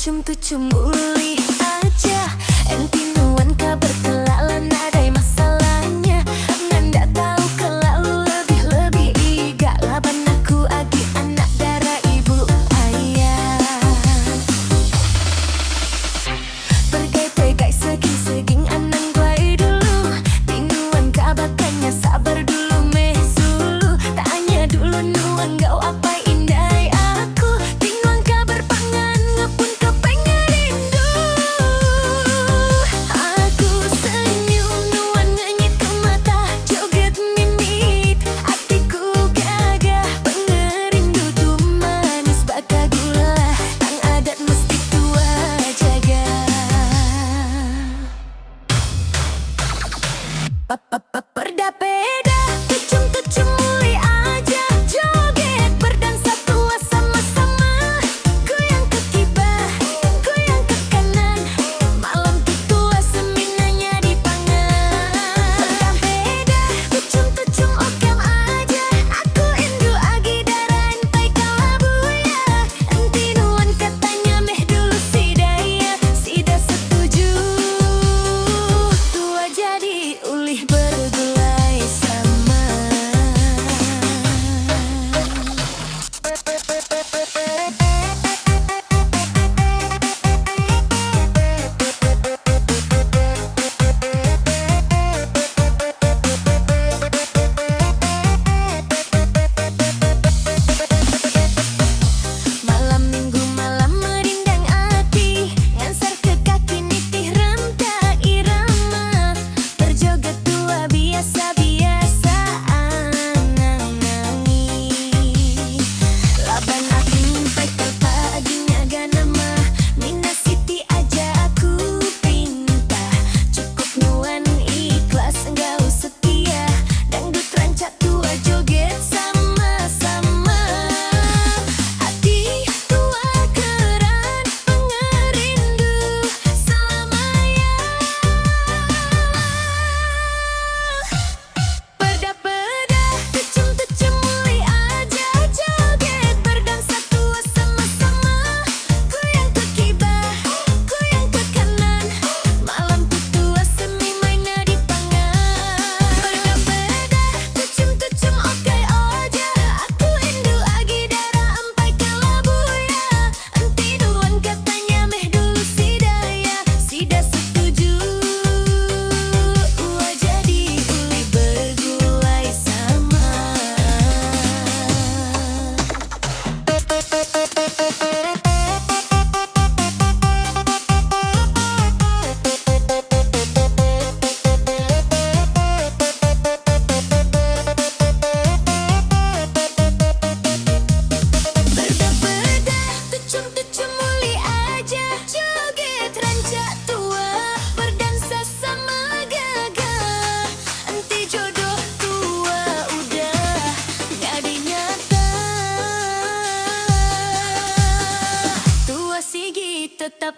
tucum uli aja. Enti nuan kabar kelalan ada masalahnya. Nanda tahu kelalu lebih iga laban aku agi anak darah ibu ayah. Pergai-pergai seging-seging anang guai dulu. Tinuan kabakannya sabar dulu meh sulu. Tanya dulu nuan gau apa indai aku. Tinuan kabar pangan ngepun kepengen rindu. Aku senyum nuan ngenyit ke mata joget mimit. Hatiku gagah pengerindu tuh manis baka gula. Tang adat mesti tua jaga. Perdapeda tucum-tucum muli aja. Joget berdansa tua sama-sama. Goyang ke kibah, goyang ke kanan. Malam tuh tua seminanya dipangan. Perdapeda tucum-tucum okem aja. Aku indu agi darah entai kalabuya. Enti nuan katanya meh dulu si daya. Sida setuju. Tua jadi ulih bergulai sama. Malam minggu malam merindang hati. Ngansar ke kaki nitih rentang irama. Berjoget tua biasa-biasa anang-nangi. Laban aku nyimpai paginya ganama. Nina Siti aja aku pinta. Cukup nuan ikhlas enggak setia. Dangdut rancak tua joget sama-sama. Hati tua keran pengerindu selamanya. Peda-peda tucum-tucum muli aja. Joget berdansa tua sama-sama. Goyang ke kibah, goyang ke kanan. Malam tuh tua semi mainnya dipangan. Peda-peda tucum-tucum oke aja. Aku indu agi darah empai kalabuya. Enti nuan katanya meh dulu si daya. Sida setuju. Ua jadi uli bergulai sama. Peda-peda tucum-tucum muli aja. Joget rancak tua berdansa sama gagah. Enti jodoh tua udah jadi nyata. Tua Sigi tetap